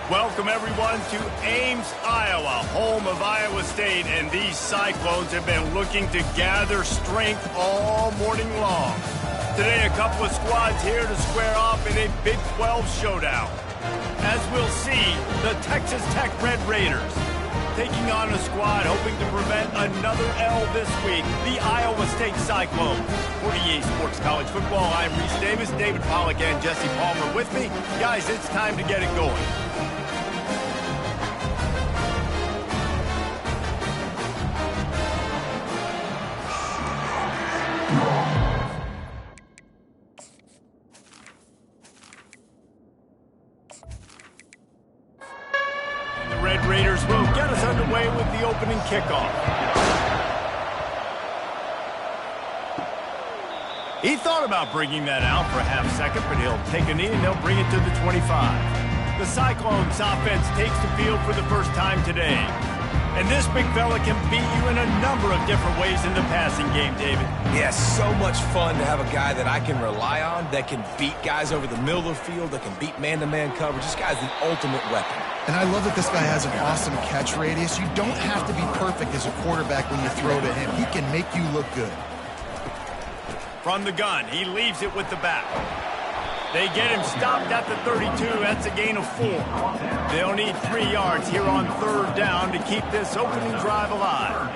Welcome, everyone, to Ames, Iowa, home of Iowa State, and these Cyclones have been looking to gather strength all morning long. Today, a couple of squads here to square off in a Big 12 showdown. As we'll see, the Texas Tech Red Raiders taking on a squad hoping to prevent another L this week, the Iowa State Cyclones. For EA Sports College Football, I'm Reese Davis, David Pollack, and Jesse Palmer with me. Guys, it's time to get it going. Raiders will get us underway with the opening kickoff. He thought about bringing that out for a half second, but he'll take a knee and they'll bring it to the 25. The Cyclones offense takes the field for the first time today. And this big fella can beat you in a number of different ways in the passing game, David. Yeah, so much fun to have a guy that I can rely on, that can beat guys over the middle of the field, that can beat man-to-man coverage. This guy's the ultimate weapon. And I love that this guy has an awesome catch radius. You don't have to be perfect as a quarterback when you throw to him. He can make you look good. From the gun, he leaves it with the back. They get him stopped at the 32. That's a gain of 4. They'll need 3 yards here on 3rd down to keep this opening drive alive.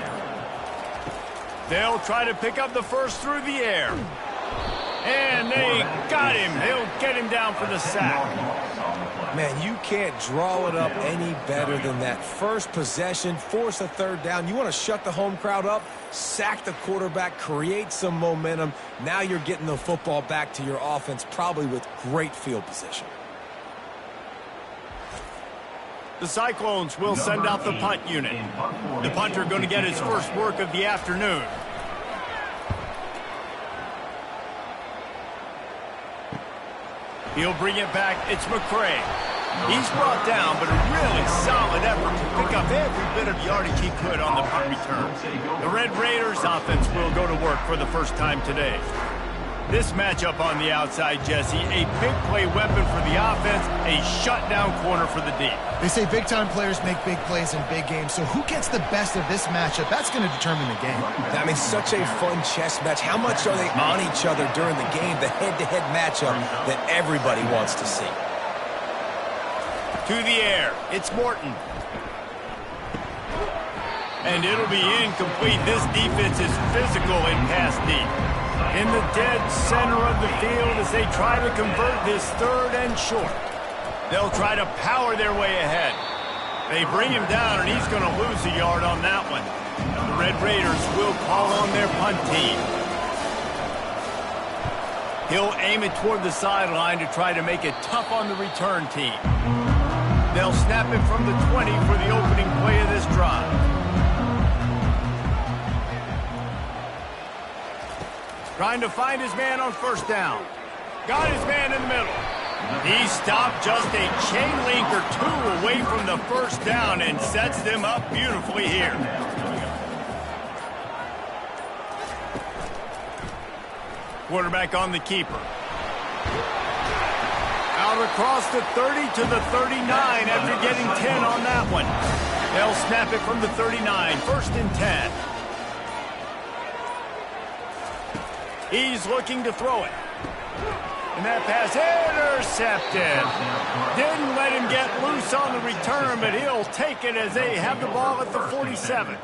They'll try to pick up the first through the air. And they got him. They'll get him down for the sack. Man, you can't draw it up any better than that. First possession, force a 3rd down. You want to shut the home crowd up, sack the quarterback, create some momentum. Now you're getting the football back to your offense, probably with great field position. The Cyclones will send out the punt unit. The punter going to get his first work of the afternoon. He'll bring it back. It's McCray. He's brought down, but a really solid effort to pick up every bit of yardage he could on the punt return. The Red Raiders offense will go to work for the first time today. This matchup on the outside, Jesse, a big play weapon for the offense, a shutdown corner for the D. They say big-time players make big plays in big games, so who gets the best of this matchup? That's going to determine the game. I mean, such a fun chess match. How much are they on each other during the game, the head-to-head matchup that everybody wants to see? To the air, it's Morton. And it'll be incomplete. This defense is physical in pass deep. In the dead center of the field as they try to convert this 3rd and short. They'll try to power their way ahead. They bring him down, and he's going to lose a yard on that one. The Red Raiders will call on their punt team. He'll aim it toward the sideline to try to make it tough on the return team. They'll snap it from the 20 for the opening play of this drive. Trying to find his man on 1st down. Got his man in the middle. He stopped just a chain link or 2 away from the 1st down and sets them up beautifully here. Quarterback on the keeper. Out across the 30 to the 39 after getting 10 on that one. They'll snap it from the 39, 1st and 10. He's looking to throw it. And that pass intercepted. Didn't let him get loose on the return, but he'll take it as they have the ball at the 47.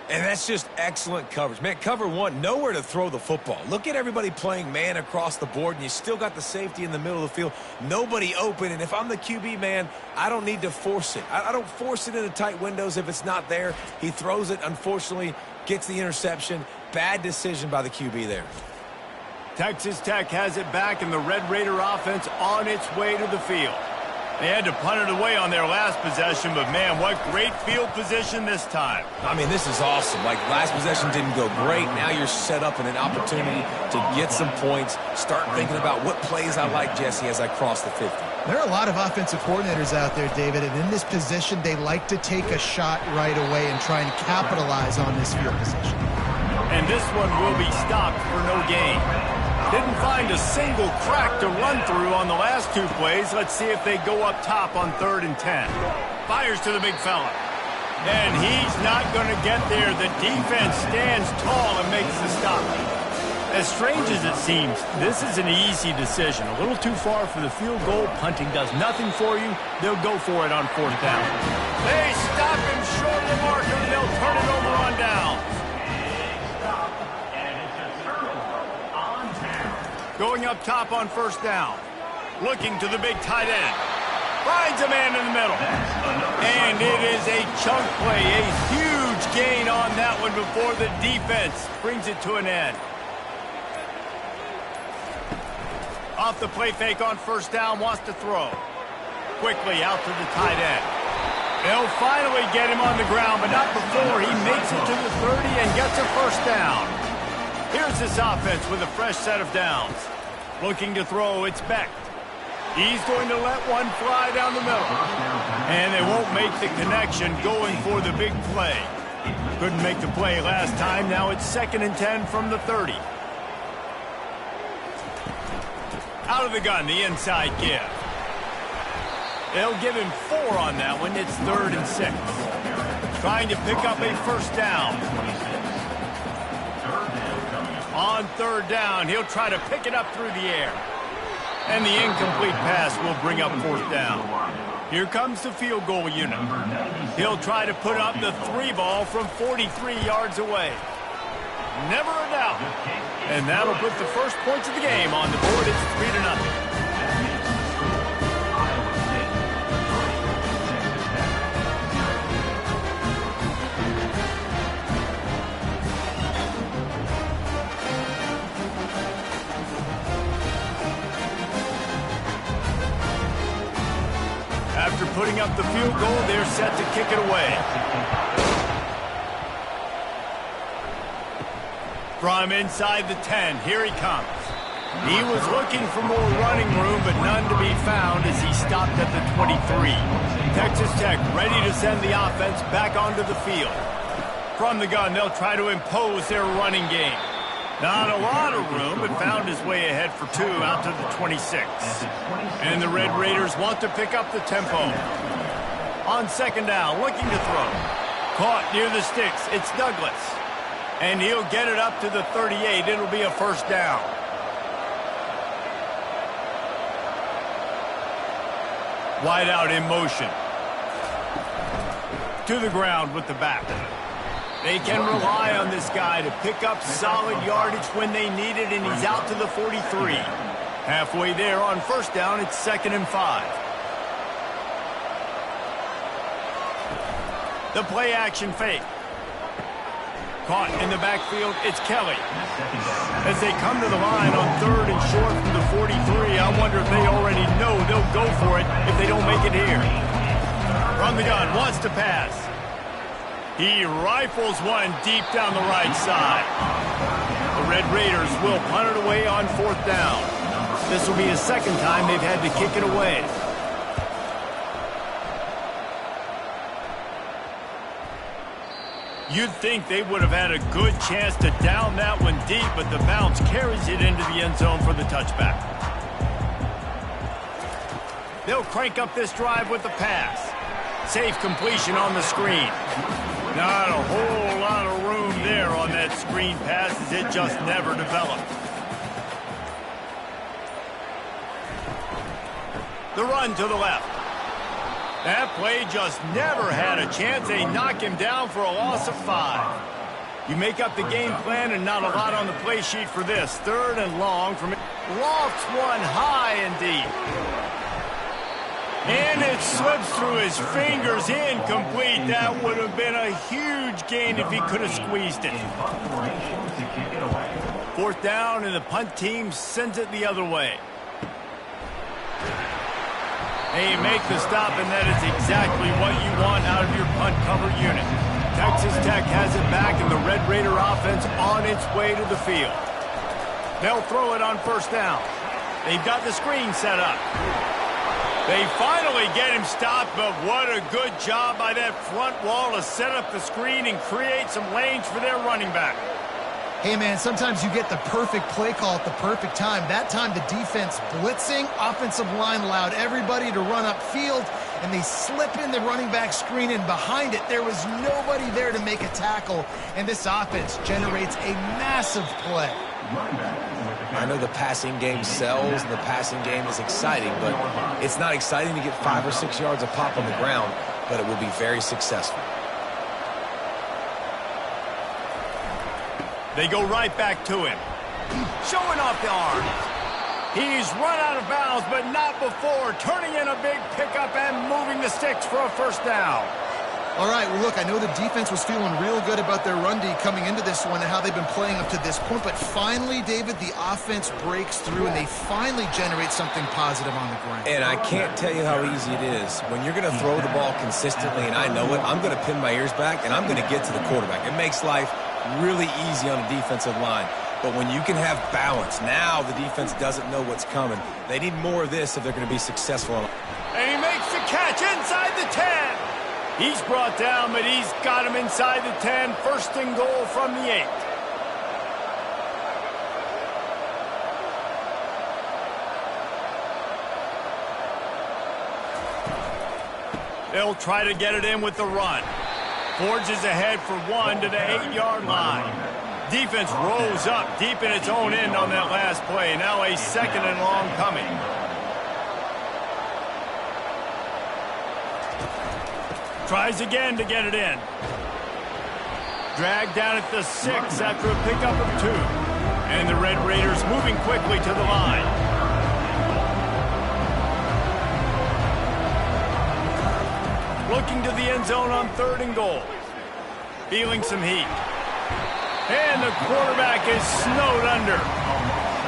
And that's just excellent coverage. Man, cover 1, nowhere to throw the football. Look at everybody playing man across the board, and you still got the safety in the middle of the field. Nobody open, and if I'm the QB, man, I don't need to force it. I don't force it into tight windows if it's not there. He throws it, unfortunately, gets the interception. Bad decision by the QB there. Texas Tech has it back, and the Red Raider offense on its way to the field. They had to punt it away on their last possession, but, man, what great field position this time. I mean, this is awesome. Like, last possession didn't go great. Now you're set up in an opportunity to get some points. Start thinking about what plays I like, Jesse, as I cross the 50. There are a lot of offensive coordinators out there, David, and in this position, they like to take a shot right away and try and capitalize on this field position. And this one will be stopped for no gain. Didn't find a single crack to run through on the last two plays. Let's see if they go up top on 3rd and 10. Fires to the big fella. And he's not going to get there. The defense stands tall and makes the stop. As strange as it seems, this is an easy decision. A little too far for the field goal. Punting does nothing for you. They'll go for it on 4th down. They stop him short of the marker, and they'll turn it over on down. Going up top on 1st down. Looking to the big tight end. Finds a man in the middle. And it is a chunk play. A huge gain on that one before the defense brings it to an end. Off the play fake on 1st down, wants to throw. Quickly out to the tight end. They'll finally get him on the ground, but not before he makes it to the 30 and gets a 1st down. Here's this offense with a fresh set of downs. Looking to throw, it's Beck. He's going to let one fly down the middle. And they won't make the connection going for the big play. Couldn't make the play last time. Now it's 2nd and 10 from the 30. Out of the gun, the inside give. They'll give him 4 on that one. It's 3rd and 6. Trying to pick up a 1st down. On 3rd down, he'll try to pick it up through the air. And the incomplete pass will bring up 4th down. Here comes the field goal unit. He'll try to put up the 3 ball from 43 yards away. Never a doubt. And that'll put the first points of the game on the board. It's 3-0. After putting up the field goal, they're set to kick it away. From inside the 10, here he comes. He was looking for more running room, but none to be found as he stopped at the 23. Texas Tech ready to send the offense back onto the field. From the gun, they'll try to impose their running game. Not a lot of room, but found his way ahead for 2 out to the 26. And the Red Raiders want to pick up the tempo. On 2nd down, looking to throw. Caught near the sticks. It's Douglas. And he'll get it up to the 38. It'll be a 1st down. Wide out in motion. To the ground with the back. They can rely on this guy to pick up solid yardage when they need it, and he's out to the 43. Halfway there on 1st down, it's 2nd and 5. The play action fake. Caught in the backfield, it's Kelly. As they come to the line on 3rd and short from the 43, I wonder if they already know they'll go for it if they don't make it here. From the gun, wants to pass. He rifles one deep down the right side. The Red Raiders will punt it away on 4th down. This will be the 2nd time they've had to kick it away. You'd think they would have had a good chance to down that one deep, but the bounce carries it into the end zone for the touchback. They'll crank up this drive with the pass. Safe completion on the screen. Not a whole lot of room there on that screen pass as it just never developed. The run to the left. That play just never had a chance. They knock him down for a loss of 5. You make up the game plan and not a lot on the play sheet for this. 3rd and long from it. Lofts one high and deep. And it slips through his fingers, incomplete. That would have been a huge gain if he could have squeezed it. 4th down, and the punt team sends it the other way. They make the stop, and that is exactly what you want out of your punt cover unit. Texas Tech has it back, and the Red Raider offense on its way to the field. They'll throw it on 1st down. They've got the screen set up. They finally get him stopped, but what a good job by that front wall to set up the screen and create some lanes for their running back. Hey, man, sometimes you get the perfect play call at the perfect time. That time, the defense blitzing, offensive line allowed everybody to run upfield, and they slip in the running back screen, and behind it, there was nobody there to make a tackle, and this offense generates a massive play. I know the passing game sells, and the passing game is exciting, but it's not exciting to get 5 or 6 yards a pop on the ground, but it will be very successful. They go right back to him. Showing off the arms. He's run out of bounds, but not before turning in a big pickup and moving the sticks for a first down. All right, well, look, I know the defense was feeling real good about their run D coming into this one and how they've been playing up to this point, but finally, David, the offense breaks through and they finally generate something positive on the ground. And I can't tell you how easy it is. When you're going to throw the ball consistently, and I know it, I'm going to pin my ears back, and I'm going to get to the quarterback. It makes life really easy on a defensive line. But when you can have balance, now the defense doesn't know what's coming. They need more of this if they're going to be successful. And he makes the catch inside the 10. He's brought down, but he's got him inside the 10. First and goal from the 8. They'll try to get it in with the run. Forges ahead for 1 to the 8-yard line. Defense rose up deep in its own end on that last play. Now a second and long coming. Tries again to get it in. Dragged down at the 6 after a pickup of 2. And the Red Raiders moving quickly to the line. Looking to the end zone on 3rd and goal. Feeling some heat. And the quarterback is snowed under.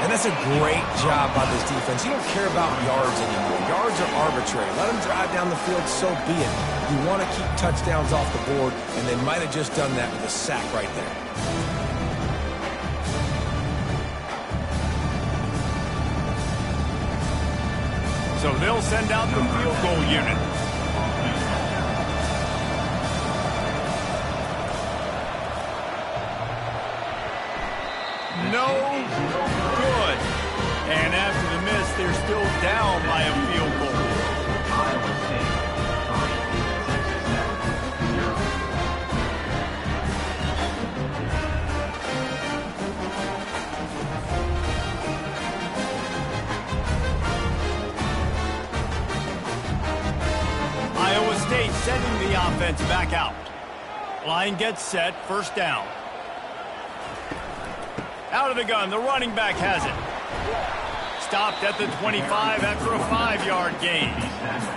And that's a great job by this defense. You don't care about yards anymore. Yards are arbitrary. Let them drive down the field, so be it. You want to keep touchdowns off the board, and they might have just done that with a sack right there. So they'll send out the field goal unit. No good. And after the miss, they're still down by a field goal. Iowa State sending the offense back out. Line gets set, first down. Out of the gun, the running back has it. Stopped at the 25 after a 5-yard gain.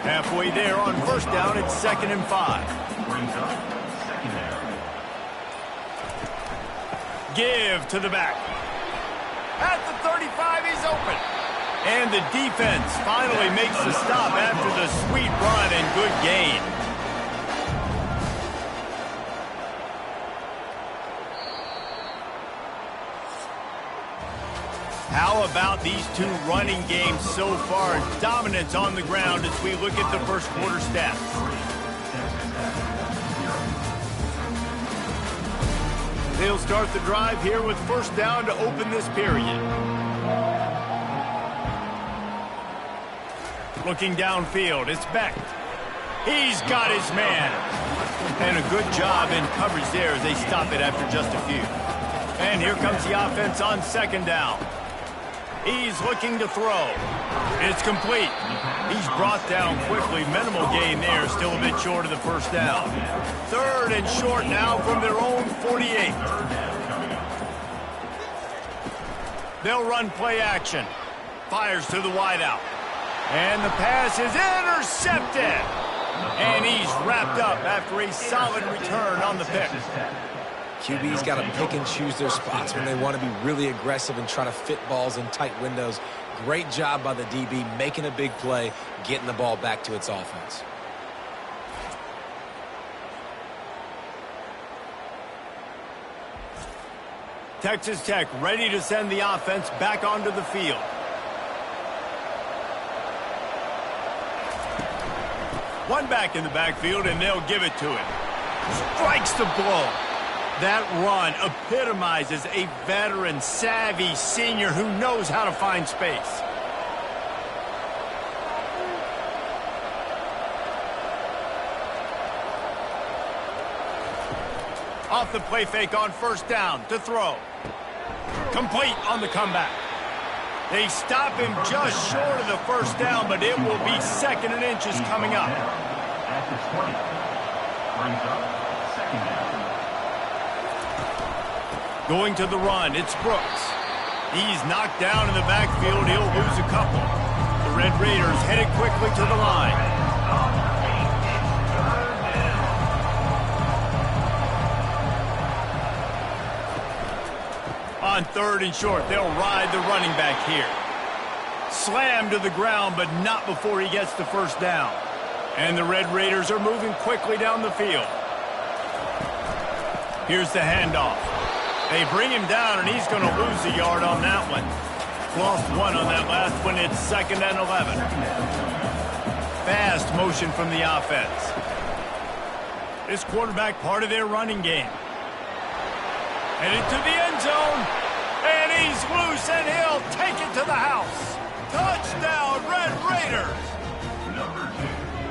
Halfway there on first down, it's 2nd and 5. Give to the back. At the 35, he's open. And the defense finally makes the stop after the sweet run and good gain. How about these two running games so far? Dominance on the ground as we look at the first quarter stats. They'll start the drive here with first down to open this period. Looking downfield, it's Beck. He's got his man. And a good job in coverage there as they stop it after just a few. And here comes the offense on 2nd down. He's looking to throw. It's complete. He's brought down quickly. Minimal gain there. Still a bit short of the first down. 3rd and short now from their own 48. They'll run play action. Fires to the wideout. And the pass is intercepted. And he's wrapped up after a solid return on the pick. QB's got to pick and choose their spots when they want to be really aggressive and try to fit balls in tight windows. Great job by the DB making a big play, getting the ball back to its offense. Texas Tech ready to send the offense back onto the field. One back in the backfield, and they'll give it to him. Strikes the blow. That run epitomizes a veteran, savvy senior who knows how to find space. Off the play fake on first down to throw. Complete on the comeback. They stop him just short of the first down, but it will be 2nd and inches coming up. At the 20. Brings up 2nd down. Going to the run, it's Brooks. He's knocked down in the backfield. He'll lose a couple. The Red Raiders headed quickly to the line. On 3rd and short, they'll ride the running back here. Slammed to the ground, but not before he gets the first down. And the Red Raiders are moving quickly down the field. Here's the handoff. They bring him down, and he's going to lose a yard on that one. Lost 1 on that last one. It's 2nd and 11. Fast motion from the offense. This quarterback part of their running game. Headed to the end zone. And he's loose, and he'll take it to the house. Touchdown, Red Raiders.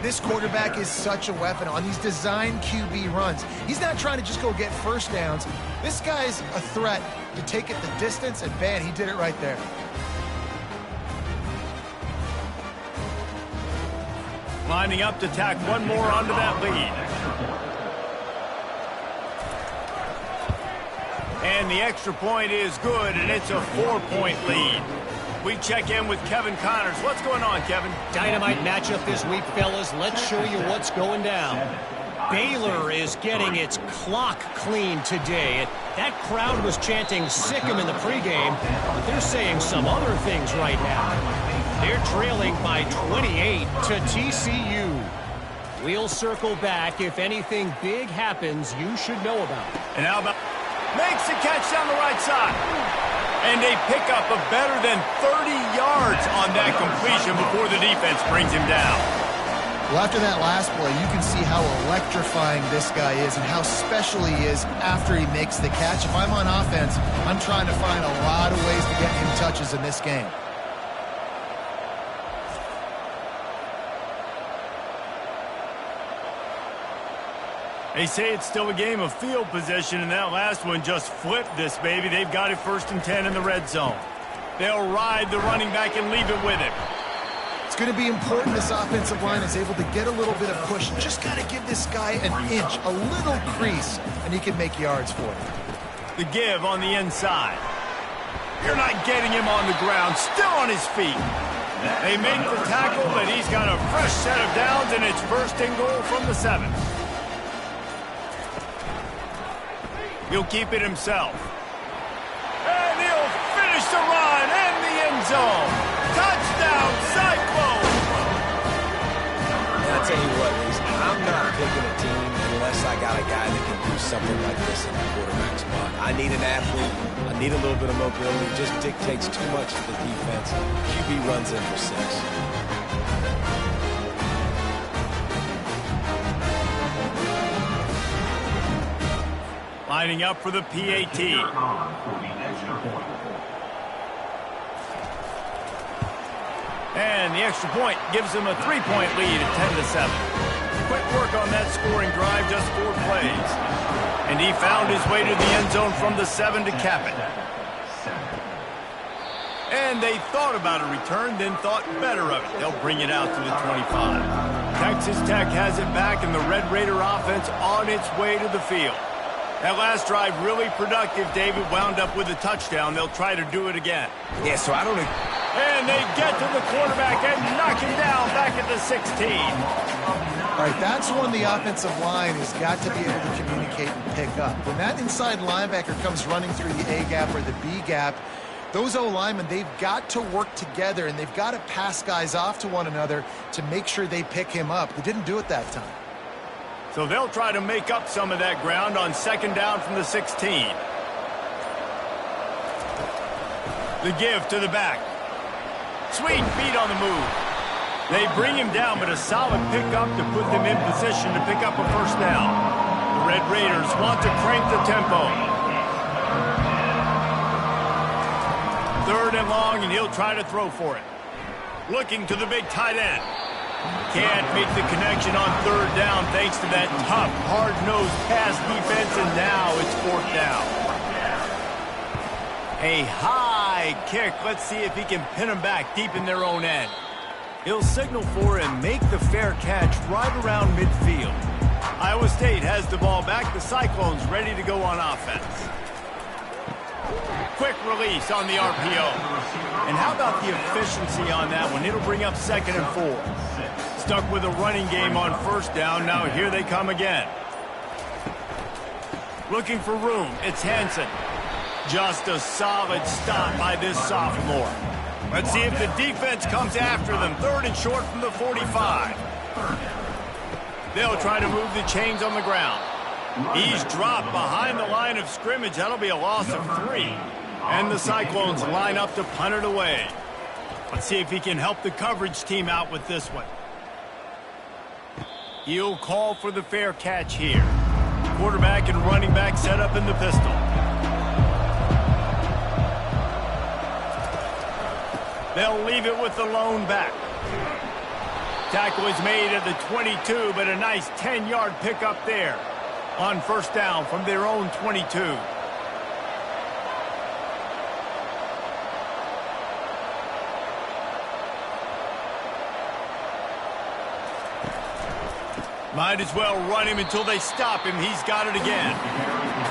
This quarterback is such a weapon on these designed QB runs. He's not trying to just go get first downs. This guy's a threat to take it the distance, and man, he did it right there. Lining up to tack one more onto that lead. And the extra point is good, and it's a 4-point lead. We check in with Kevin Connors. What's going on, Kevin? Dynamite matchup this week, fellas. Let's show you what's going down. Baylor is getting its clock cleaned today. That crowd was chanting "sick 'em" in the pregame, but they're saying some other things right now. They're trailing by 28 to TCU. We'll circle back. If anything big happens, you should know about it. And how about... Makes a catch down the right side. And a pickup of better than 30 yards on that completion before the defense brings him down. Well, after that last play, you can see how electrifying this guy is and how special he is after he makes the catch. If I'm on offense, I'm trying to find a lot of ways to get him touches in this game. They say it's still a game of field position, and that last one just flipped this baby. They've got it 1st and 10 in the red zone. They'll ride the running back and leave it with him. It's going to be important this offensive line is able to get a little bit of push. Just got to give this guy an inch, a little crease, and he can make yards for it. The give on the inside. You're not getting him on the ground, still on his feet. They make the tackle, but he's got a fresh set of downs, and it's 1st and goal from the 7. He'll keep it himself. And he'll finish the run in the end zone. Touchdown, Cyclone! I'll tell you what, Reese, I'm not picking a team unless I got a guy that can do something like this in the quarterback spot. I need an athlete. I need a little bit of mobility. It just dictates too much to the defense. QB runs in for 6. Lining up for the PAT. And the extra point gives them a 3-point lead at 10-7. Quick work on that scoring drive, just 4 plays. And he found his way to the end zone from the 7 to cap it. And they thought about a return, then thought better of it. They'll bring it out to the 25. Texas Tech has it back, and the Red Raider offense on its way to the field. That last drive really productive. David wound up with a touchdown. They'll try to do it again. Yeah, so I don't... And they get to the quarterback and knock him down back at the 16. All right, that's when the offensive line has got to be able to communicate and pick up. When that inside linebacker comes running through the A gap or the B gap, those O-linemen, they've got to work together, and they've got to pass guys off to one another to make sure they pick him up. They didn't do it that time. So they'll try to make up some of that ground on 2nd down from the 16. The give to the back. Sweet feet on the move. They bring him down, but a solid pickup to put them in position to pick up a 1st down. The Red Raiders want to crank the tempo. 3rd and long, and he'll try to throw for it. Looking to the big tight end. Can't make the connection on 3rd down thanks to that tough, hard-nosed pass defense, and now it's 4th down. A high kick. Let's see if he can pin them back deep in their own end. He'll signal for and make the fair catch right around midfield. Iowa State has the ball back. The Cyclones ready to go on offense. Quick release on the RPO. And how about the efficiency on that one? It'll bring up 2nd and 4. Stuck with a running game on 1st down. Now here they come again. Looking for room. It's Hansen. Just a solid stop by this sophomore. Let's see if the defense comes after them. 3rd and short from the 45. They'll try to move the chains on the ground. He's dropped behind the line of scrimmage. That'll be a loss of 3. And the Cyclones line up to punt it away. Let's see if he can help the coverage team out with this one. He'll call for the fair catch here. Quarterback and running back set up in the pistol. They'll leave it with the lone back. Tackle is made at the 22, but a nice 10-yard pickup there on 1st down from their own 22. Might as well run him until they stop him. He's got it again.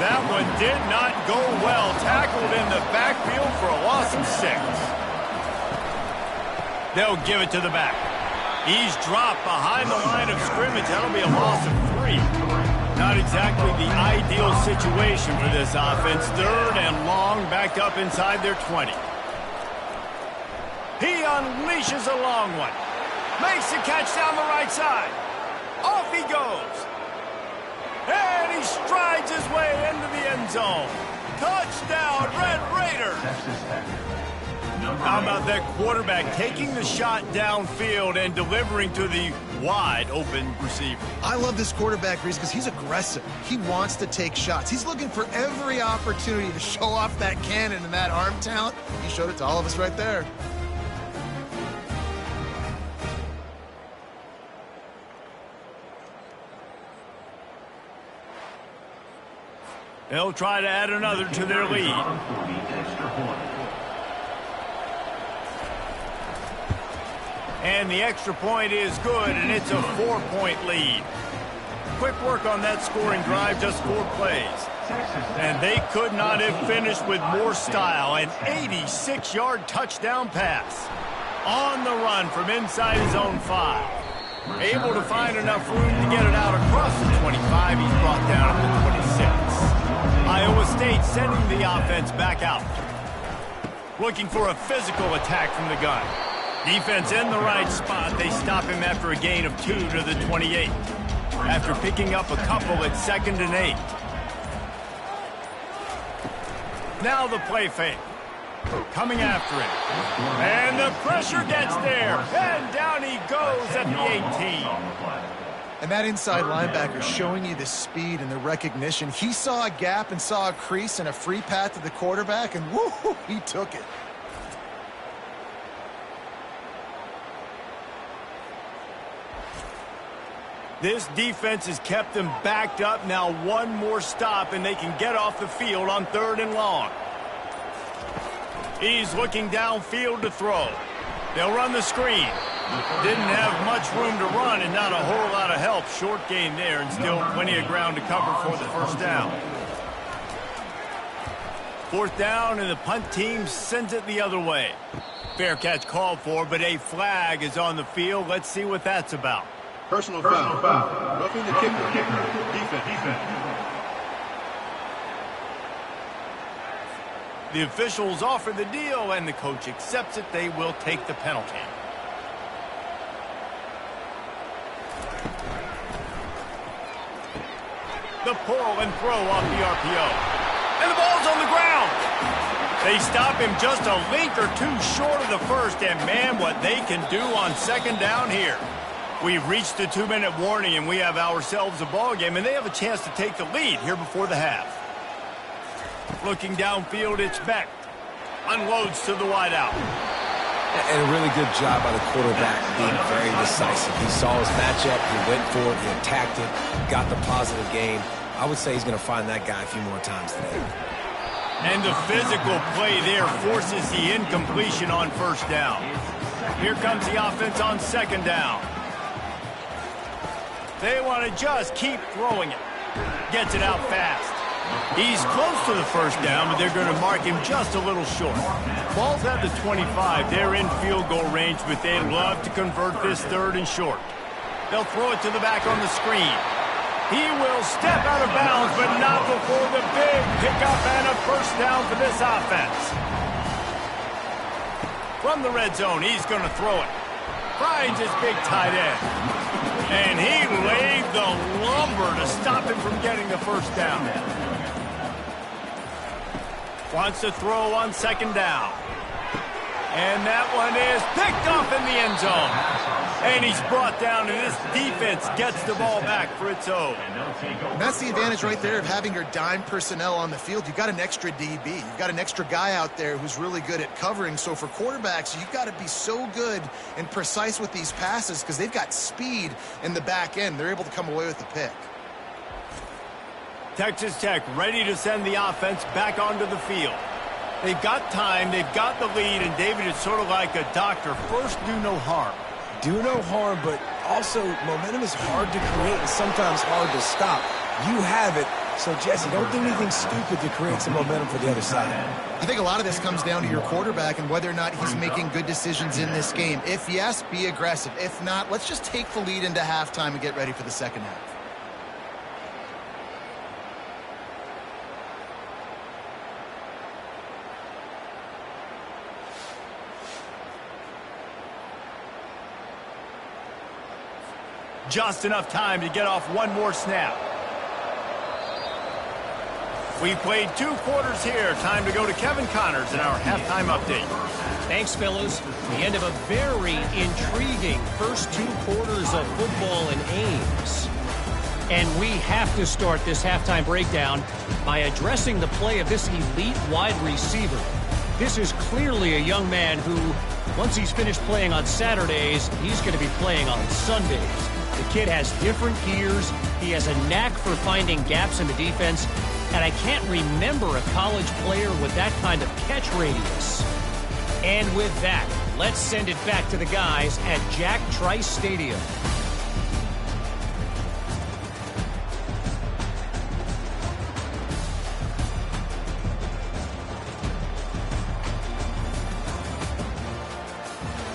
That one did not go well. Tackled in the backfield for a loss of 6. They'll give it to the back. He's dropped behind the line of scrimmage. That'll be a loss of 3. Not exactly the ideal situation for this offense. 3rd and long, back up inside their 20. He unleashes a long one. Makes the catch down the right side. Off he goes. And he strides his way into the end zone. Touchdown, Red Raiders. How about that quarterback taking the shot downfield and delivering to the wide-open receiver? I love this quarterback, Reese, because he's aggressive. He wants to take shots. He's looking for every opportunity to show off that cannon and that arm talent. He showed it to all of us right there. They'll try to add another to their lead. And the extra point is good, and it's a 4-point lead. Quick work on that scoring drive, just 4 plays. And they could not have finished with more style. An 86-yard touchdown pass. On the run from inside his own 5. Able to find enough room to get it out across the 25. He's brought down at the 26. Iowa State sending the offense back out. Looking for a physical attack from the gun. Defense in the right spot. They stop him after a gain of 2 to the 28. After picking up a couple at 2nd and 8. Now the play fake. Coming after him. And the pressure gets there. And down he goes at the 18. And that inside linebacker showing you the speed and the recognition. He saw a gap and saw a crease and a free path to the quarterback, and woo, he took it. This defense has kept them backed up. Now one more stop, and they can get off the field on 3rd and long. He's looking downfield to throw. They'll run the screen. Didn't have much room to run and not a whole lot of help. Short gain there and still plenty of ground to cover for the 1st down. 4th down, and the punt team sends it the other way. Fair catch called for, but a flag is on the field. Let's see what that's about. Personal foul. Roughing the kicker. Defense. The officials offer the deal, and the coach accepts it. They will take the penalty. The pull and throw off the RPO. And the ball's on the ground. They stop him just a length or 2 short of the 1st, and man, what they can do on 2nd down here. We've reached the 2-minute warning, and we have ourselves a ball game, and they have a chance to take the lead here before the half. Looking downfield, it's Beck. Unloads to the wideout. And a really good job by the quarterback being very decisive. He saw his matchup, he went for it, he attacked it, got the positive gain. I would say he's going to find that guy a few more times today. And the physical play there forces the incompletion on first down. Here comes the offense on second down. They want to just keep throwing it. Gets it out fast. He's close to the first down, but they're going to mark him just a little short. Ball's at the 25. They're in field goal range, but they'd love to convert this third and short. They'll throw it to the back on the screen. He will step out of bounds, but not before the big pickup and a first down for this offense. From the red zone, he's going to throw it. Finds his big tight end. And he laid the lumber to stop him from getting the first down. Wants to throw on second down. And that one is picked off in the end zone. And he's brought down, and this defense gets the ball back for its own. And that's the advantage right there of having your dime personnel on the field. You've got an extra DB. You've got an extra guy out there who's really good at covering. So for quarterbacks, you've got to be so good and precise with these passes because they've got speed in the back end. They're able to come away with the pick. Texas Tech ready to send the offense back onto the field. They've got time, they've got the lead, and David, it's sort of like a doctor. First, do no harm. Do no harm, but also momentum is hard to create and sometimes hard to stop. You have it, so Jesse, don't do anything stupid to create some momentum for the other side. I think a lot of this comes down to your quarterback and whether or not he's making good decisions in this game. If yes, be aggressive. If not, let's just take the lead into halftime and get ready for the second half. Just enough time to get off one more snap. We played 2 quarters here. Time to go to Kevin Connors in our halftime update. Thanks, fellas. The end of a very intriguing first 2 quarters of football in Ames. And we have to start this halftime breakdown by addressing the play of this elite wide receiver. This is clearly a young man who, once he's finished playing on Saturdays, he's going to be playing on Sundays. The kid has different gears. He has a knack for finding gaps in the defense. And I can't remember a college player with that kind of catch radius. And with that, let's send it back to the guys at Jack Trice Stadium.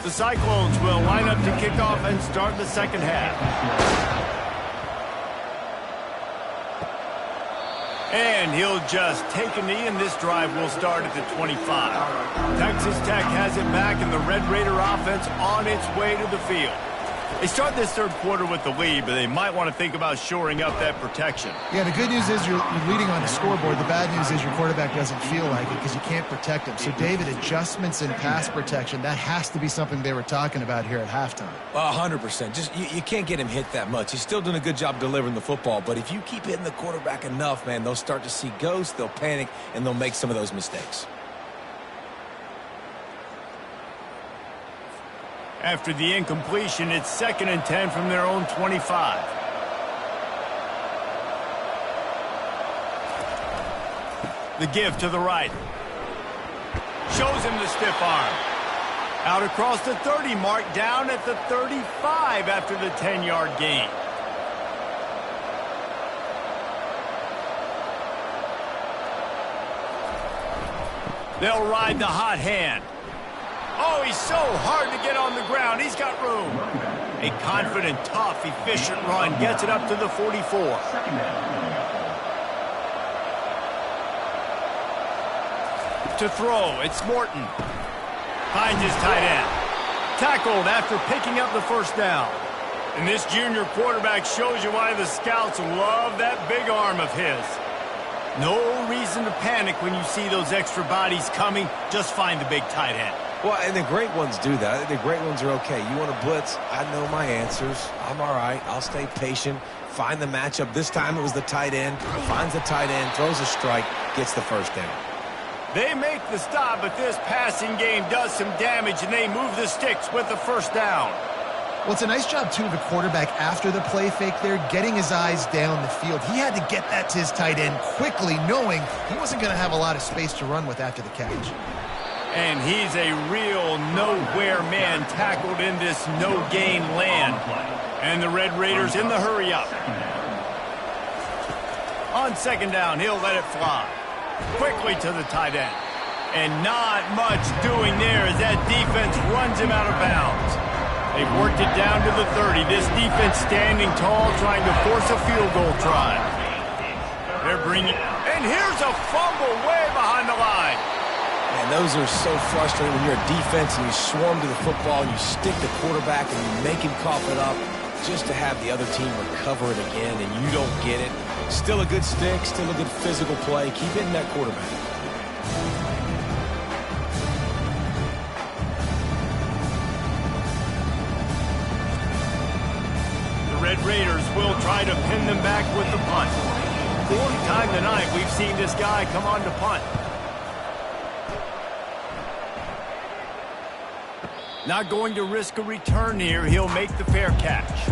The Cyclones will line up to kick off and start the second half. And he'll just take a knee, and this drive will start at the 25. Texas Tech has it back, and the Red Raider offense on its way to the field. They start this third quarter with the lead, but they might want to think about shoring up that protection. Yeah, the good news is you're leading on the scoreboard. The bad news is your quarterback doesn't feel like it because you can't protect him. So, David, adjustments in pass protection, that has to be something they were talking about here at halftime. 100%. Just you can't get him hit that much. He's still doing a good job delivering the football, but if you keep hitting the quarterback enough, man, they'll start to see ghosts, they'll panic, and they'll make some of those mistakes. After the incompletion, it's 2nd and 10 from their own 25. The give to the right. Shows him the stiff arm. Out across the 30 mark, down at the 35 after the 10-yard gain. They'll ride the hot hand. Oh, he's so hard to get on the ground. He's got room. A confident, tough, efficient run gets it up to the 44. To throw, it's Morton. Finds his tight end. Tackled after picking up the first down. And this junior quarterback shows you why the scouts love that big arm of his. No reason to panic when you see those extra bodies coming. Just find the big tight end. Well, and the great ones do that. The great ones are okay. You want to blitz, I know my answers. I'm all right. I'll stay patient, find the matchup. This time it was the tight end. Finds the tight end, throws a strike, gets the first down. They make the stop, but this passing game does some damage, and they move the sticks with the first down. Well, it's a nice job, too, of the quarterback after the play fake there, getting his eyes down the field. He had to get that to his tight end quickly, knowing he wasn't going to have a lot of space to run with after the catch. And he's a real nowhere man tackled in this no-gain land. And the Red Raiders in the hurry-up. On second down, he'll let it fly. Quickly to the tight end. And not much doing there as that defense runs him out of bounds. They've worked it down to the 30. This defense standing tall, trying to force a field goal try. They're bringing... And here's a fumble way behind the line. And those are so frustrating when you're a defense and you swarm to the football and you stick the quarterback and you make him cough it up just to have the other team recover it again and you don't get it. Still a good stick, still a good physical play. Keep hitting that quarterback. The Red Raiders will try to pin them back with the punt. Fourth time tonight we've seen this guy come on to punt. Not going to risk a return here. He'll make the fair catch.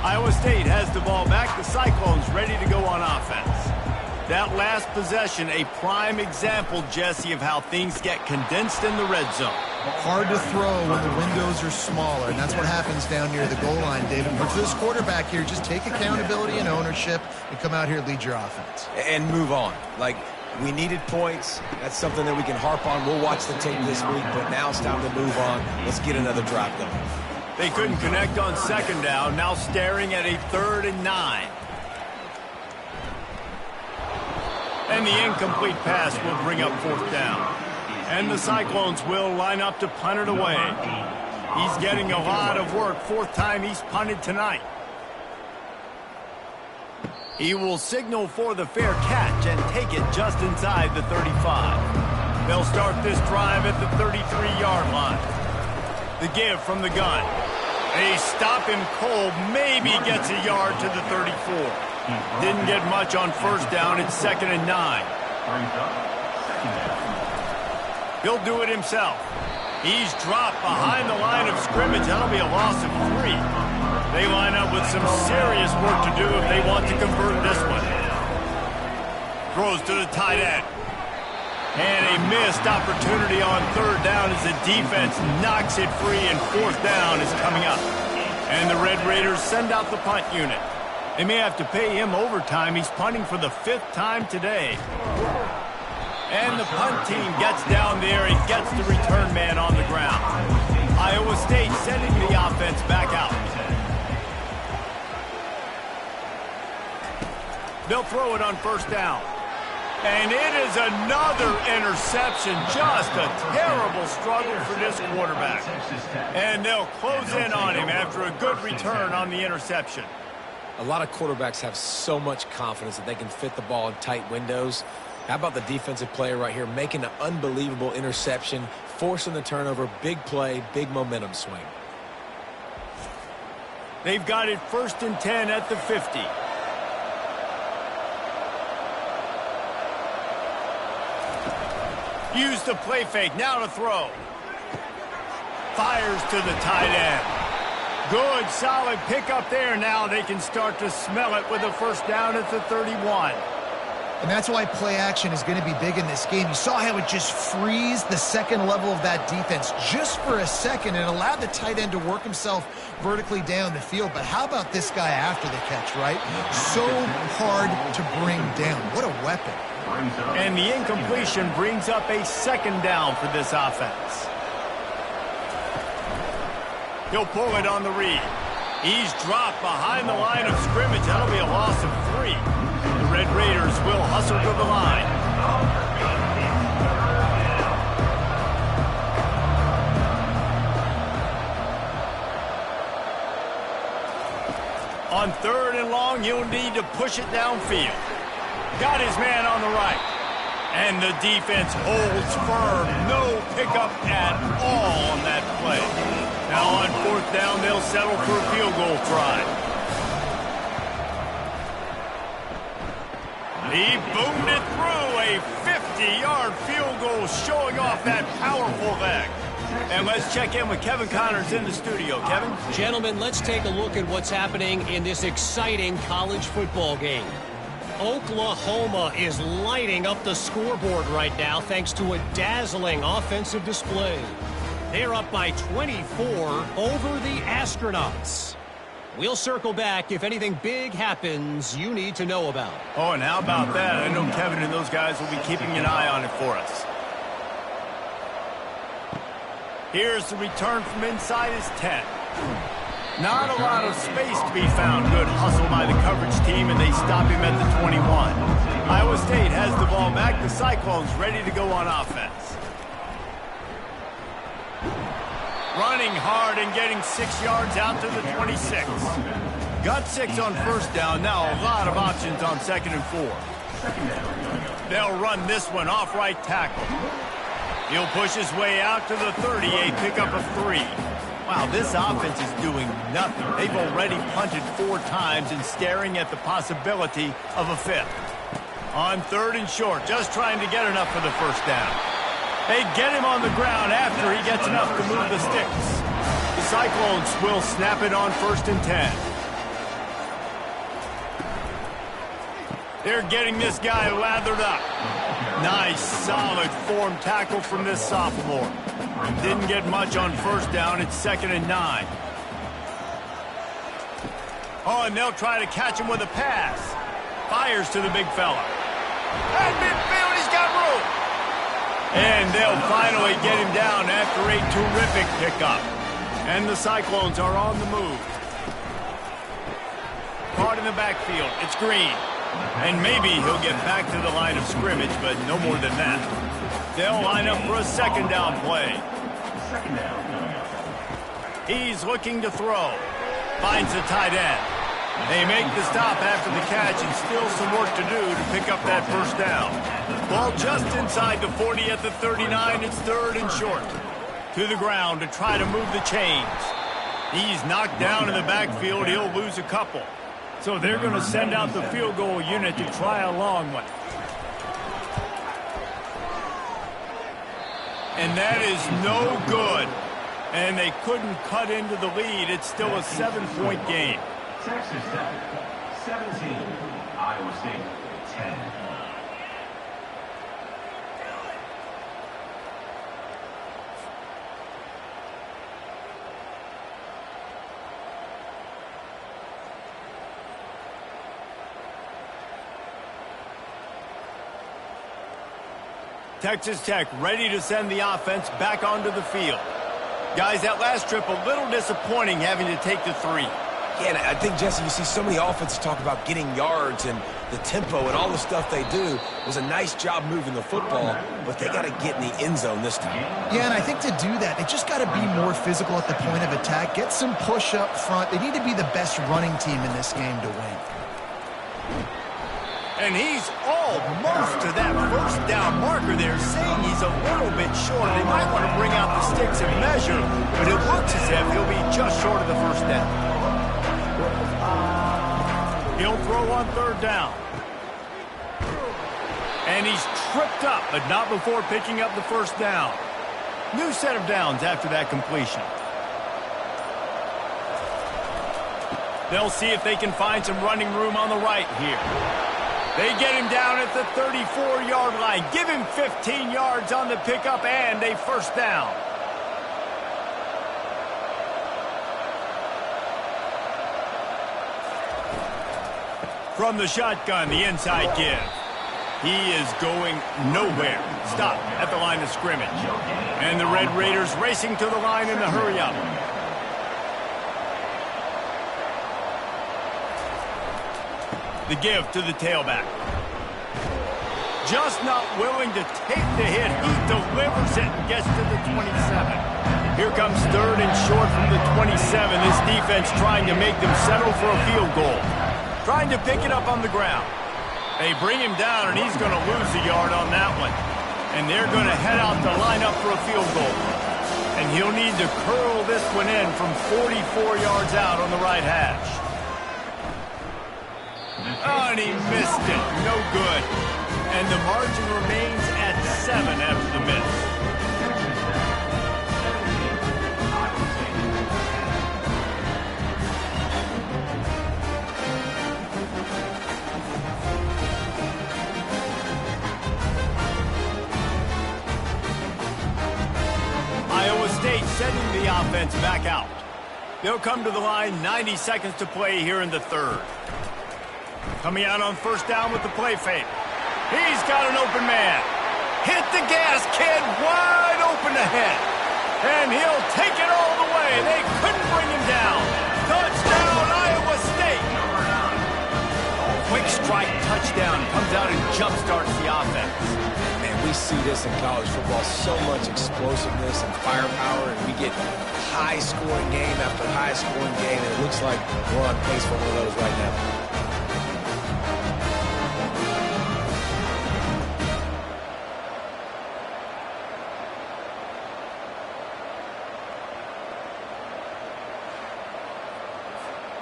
Iowa State has the ball back. The Cyclones ready to go on offense. That last possession, a prime example, Jesse, of how things get condensed in the red zone. Hard to throw when the windows are smaller, and that's what happens down near the goal line, David. But for this quarterback here, just take accountability and ownership and come out here and lead your offense. And move on. Like, we needed points. That's something that we can harp on. We'll watch the tape this week, but now it's time to move on. Let's get another drive going. They couldn't connect on second down. Now staring at a 3rd and 9. And the incomplete pass will bring up 4th down. And the Cyclones will line up to punt it away. He's getting a lot of work. 4th time he's punted tonight. He will signal for the fair catch and take it just inside the 35. They'll start this drive at the 33-yard line. The give from the gun. They stop him cold, maybe gets a yard to the 34. Didn't get much on first down. It's 2nd and 9. He'll do it himself. He's dropped behind the line of scrimmage. That'll be a loss of 3. They line up with some serious work to do if they want to convert this one. Throws to the tight end. And a missed opportunity on 3rd down as the defense knocks it free, and 4th down is coming up. And the Red Raiders send out the punt unit. They may have to pay him overtime. He's punting for the 5th time today. And the punt team gets down there and gets the return man on the ground. Iowa State sending the offense back out. They'll throw it on 1st down. And it is another interception. Just a terrible struggle for this quarterback. And they'll close in on him after a good return on the interception. A lot of quarterbacks have so much confidence that they can fit the ball in tight windows. How about the defensive player right here making an unbelievable interception, forcing the turnover, big play, big momentum swing. They've got it 1st and 10 at the 50. Use the play fake, now to throw. Fires to the tight end. Good, solid pickup there. Now they can start to smell it with a 1st down at the 31. And that's why play action is going to be big in this game. You saw how it just frees the second level of that defense just for a second. It allowed the tight end to work himself vertically down the field. But how about this guy after the catch, right? So hard to bring down. What a weapon. And the incompletion brings up a 2nd down for this offense. He'll pull it on the read. He's dropped behind the line of scrimmage. That'll be a loss of 3. The Red Raiders will hustle to the line. On 3rd and long, he'll need to push it downfield. Got his man on the right. And the defense holds firm. No pickup at all on that play. Now on 4th down, they'll settle for a field goal try. He boomed it through. A 50-yard field goal showing off that powerful leg. And let's check in with Kevin Connors in the studio. Kevin? Gentlemen, let's take a look at what's happening in this exciting college football game. Oklahoma is lighting up the scoreboard right now thanks to a dazzling offensive display. They're up by 24 over the Astronauts. We'll circle back if anything big happens you need to know about. Oh, and how about that? I know Kevin and those guys will be keeping an eye on it for us. Here's the return from inside his 10. Not a lot of space to be found. Good hustle by the coverage team, and they stop him at the 21. Iowa State has the ball back. The Cyclones ready to go on offense. Running hard and getting 6 yards out to the 26. Got 6 on 1st down. Now a lot of options on 2nd and 4. They'll run this one off right tackle. He'll push his way out to the 30, a pickup of 3. Wow, this offense is doing nothing. They've already punted 4 times and staring at the possibility of a 5th. On 3rd and short, just trying to get enough for the 1st down. They get him on the ground after he gets enough to move the sticks. The Cyclones will snap it on 1st and 10. They're getting this guy lathered up. Nice, solid form tackle from this sophomore. Didn't get much on 1st down. It's 2nd and 9. Oh, and they'll try to catch him with a pass. Fires to the big fella. At midfield, he's got room. And they'll finally get him down after a terrific pickup. And the Cyclones are on the move. Caught in the backfield. It's Green. And maybe he'll get back to the line of scrimmage, but no more than that. They'll line up for a 2nd down play. He's looking to throw. Finds the tight end. They make the stop after the catch and still some work to do to pick up that 1st down. Ball just inside the 40 at the 39. It's 3rd and short. To the ground to try to move the chains. He's knocked down in the backfield. He'll lose a couple. So they're going to send out the field goal unit to try a long one. And that is no good. And they couldn't cut into the lead. It's still a 7-point game. Texas Tech, 17. Iowa State, 10. Texas Tech ready to send the offense back onto the field. Guys, that last trip a little disappointing having to take the 3. Yeah, and I think, Jesse, you see so many offenses talk about getting yards and the tempo and all the stuff they do. It was a nice job moving the football, but they got to get in the end zone this time. Yeah, and I think to do that, they just got to be more physical at the point of attack, get some push up front. They need to be the best running team in this game to win. And he's almost to that 1st down marker there, saying he's a little bit short. They might want to bring out the sticks and measure, but it looks as if he'll be just short of the 1st down. He'll throw on 3rd down. And he's tripped up, but not before picking up the 1st down. New set of downs after that completion. They'll see if they can find some running room on the right here. They get him down at the 34-yard line. Give him 15 yards on the pickup and a 1st down. From the shotgun, the inside give. He is going nowhere. Stop at the line of scrimmage. And the Red Raiders racing to the line in the hurry up. The give to the tailback. Just not willing to take the hit. He delivers it and gets to the 27. Here comes 3rd and short from the 27. This defense trying to make them settle for a field goal. Trying to pick it up on the ground. They bring him down, and he's going to lose a yard on that one. And they're going to head out to line up for a field goal. And he'll need to curl this one in from 44 yards out on the right hash. Oh, and he missed it. No good. And the margin remains at 7 after the miss. Iowa State sending the offense back out. They'll come to the line, 90 seconds to play here in the third. Coming out on first down with the play fake. He's got an open man. Hit the gas, kid, wide open ahead. And he'll take it all the way. They couldn't bring him down. Touchdown, Iowa State. Quick strike touchdown. Comes out and jumpstarts the offense. Man, we see this in college football, so much explosiveness and firepower, and we get high-scoring game after high-scoring game, and it looks like we're on pace for one of those right now.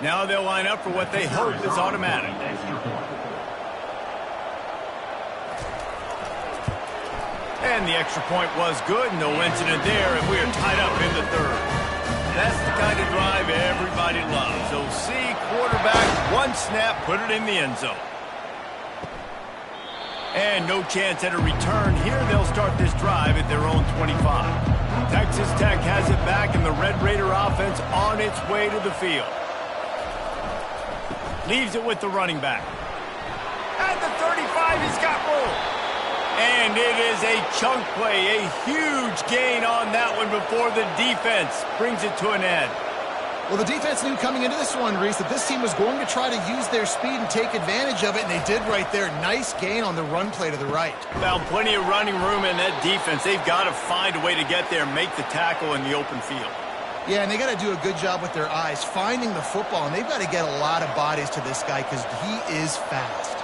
Now they'll line up for what they hope is automatic. And the extra point was good. No incident there, and we are tied up in the third. That's the kind of drive everybody loves. So see, quarterback, one snap, put it in the end zone. And no chance at a return. Here they'll start this drive at their own 25. Texas Tech has it back, and the Red Raider offense on its way to the field. Leaves it with the running back. At the 35, he's got room. And it is a chunk play, a huge gain on that one before the defense brings it to an end. Well, the defense knew coming into this one, Reese, that this team was going to try to use their speed and take advantage of it, and they did right there. Nice gain on the run play to the right. Found plenty of running room in that defense. They've got to find a way to get there and make the tackle in the open field. Yeah, and they got to do a good job with their eyes, finding the football, and they've got to get a lot of bodies to this guy because he is fast.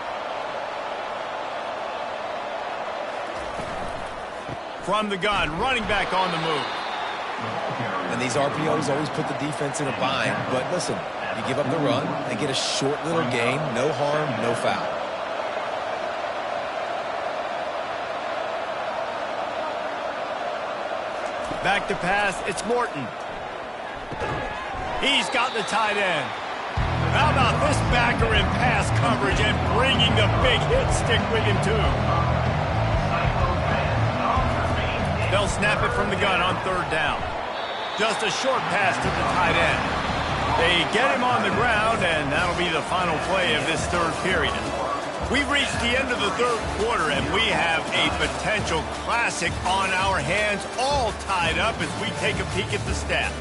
From the gun, running back on the move. And these RPOs always put the defense in a bind. But listen, you give up the run, they get a short little gain, no harm, no foul. Back to pass, it's Morton. He's got the tight end. How about this backer in pass coverage and bringing the big hit stick with him too. They'll snap it from the gun on third down. Just a short pass to the tight end. They get him on the ground, and that'll be the final play of this third period. We've reached the end of the third quarter, and we have a potential classic on our hands, all tied up as we take a peek at the stats.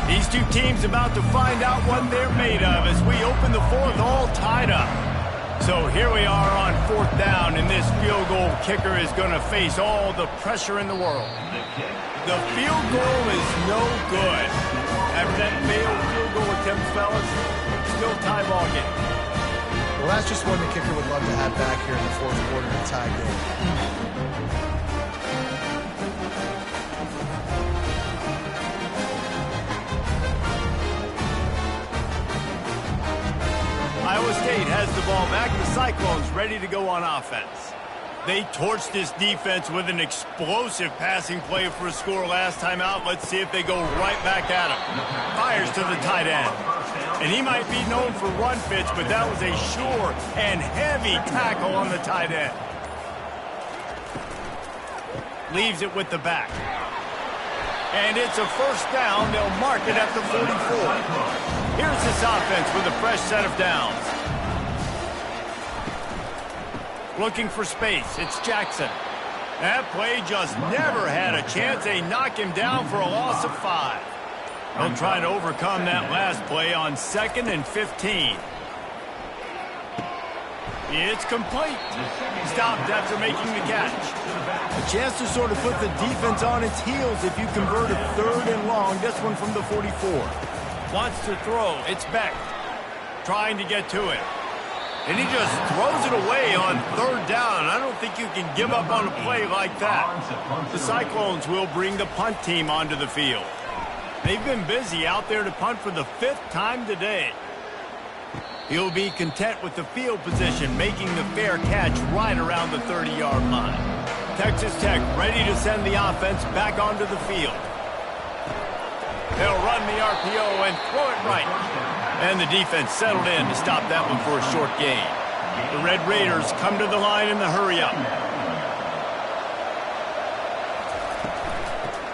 These two teams about to find out what they're made of as we open the fourth, all tied up. So here we are on fourth down, and this field goal kicker is going to face all the pressure in the world. The field goal is no good. After that failed field goal attempt, fellas, still tie ball game. Well, that's just one the kicker would love to have back here in the fourth quarter to tie game. Iowa State has the ball back. The Cyclones ready to go on offense. They torched this defense with an explosive passing play for a score last time out. Let's see if they go right back at him. Fires to the tight end. And he might be known for run fits, but that was a sure and heavy tackle on the tight end. Leaves it with the back. And it's a first down. They'll mark it at the 44. Here's this offense with a fresh set of downs. Looking for space. It's Jackson. That play just never had a chance. They knock him down for a loss of 5. They'll try to overcome that last play on 2nd and 15. It's complete. Stopped after making the catch. A chance to sort of put the defense on its heels if you convert a 3rd and long. This one from the 44. Wants to throw. It's Beck. trying to get to it. And he just throws it away on third down. I don't think you can give up on a play like that. The Cyclones will bring the punt team onto the field. They've been busy out there to punt for the 5th time today. He'll be content with the field position, making the fair catch right around the 30-yard line. Texas Tech ready to send the offense back onto the field. They'll run the RPO and throw it right. And the defense settled in to stop that one for a short gain. The Red Raiders come to the line in the hurry-up.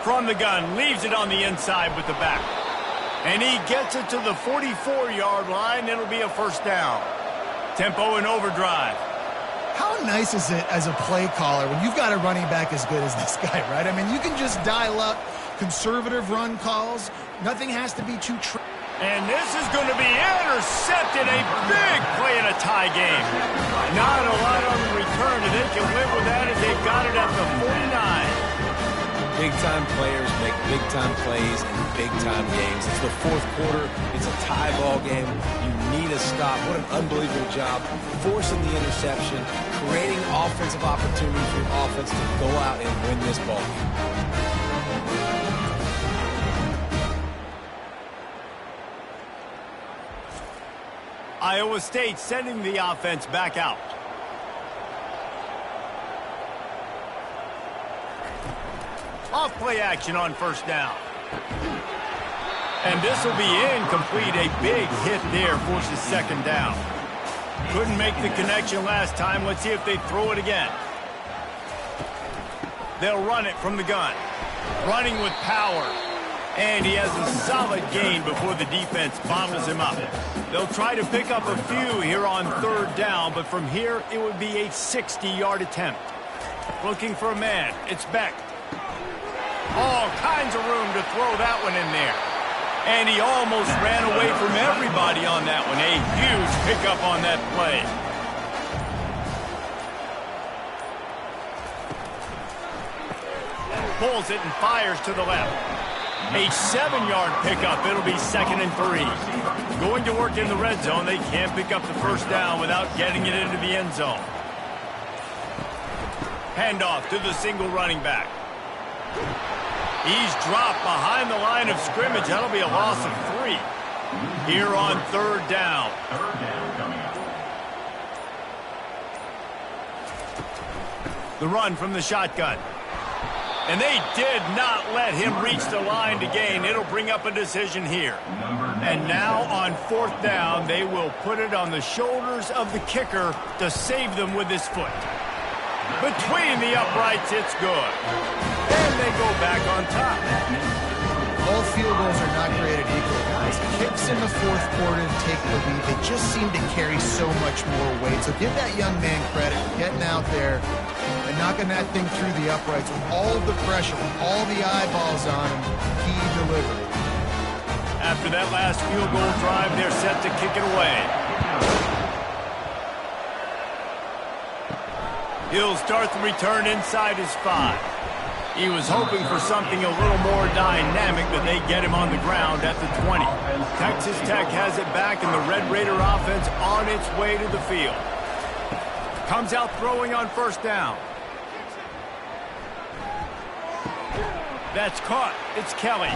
From the gun, leaves it on the inside with the back. And he gets it to the 44-yard line. It'll be a first down. Tempo and overdrive. How nice is it as a play caller when you've got a running back as good as this guy, right? I mean, you can just dial up conservative run calls. Nothing has to be too and this is going to be intercepted. A big play in a tie game. Not a lot on the return, and they can live with that as they got it at the 49. Big-time players make big-time plays in big-time games. It's the 4th quarter. It's a tie ball game. You need a stop. What an unbelievable job forcing the interception, creating offensive opportunity for the offense to go out and win this ball game. Iowa State sending the offense back out. Off play action on first down. And this will be incomplete. A big hit there forces second down. Couldn't make the connection last time. Let's see if they throw it again. They'll run it from the gun. Running with power. And he has a solid gain before the defense bottles him up. They'll try to pick up a few here on third down, but from here it would be a 60-yard attempt. Looking for a man. It's Beck. All kinds of room to throw that one in there. And he almost ran away from everybody on that one. A huge pickup on that play. Pulls it and fires to the left. A 7-yard pickup. It'll be 2nd and 3. Going to work in the red zone. They can't pick up the first down without getting it into the end zone. Handoff to the single running back. He's dropped behind the line of scrimmage. That'll be a loss of 3. Here on third down. The run from the shotgun. And they did not let him reach the line to gain. It'll bring up a decision here. And now on fourth down, they will put it on the shoulders of the kicker to save them with his foot. Between the uprights, it's good. And they go back on top. All field goals are not created equal, guys. Kicks in the fourth quarter to take the lead. They just seem to carry so much more weight. So give that young man credit for getting out there and knocking that thing through the uprights with all of the pressure, with all the eyeballs on him. He delivered. After that last field goal drive, they're set to kick it away. He'll start the return inside his 5. He was hoping for something a little more dynamic, but they get him on the ground at the 20. Texas Tech has it back, and the Red Raider offense on its way to the field. Comes out throwing on first down. That's caught. It's Kelly.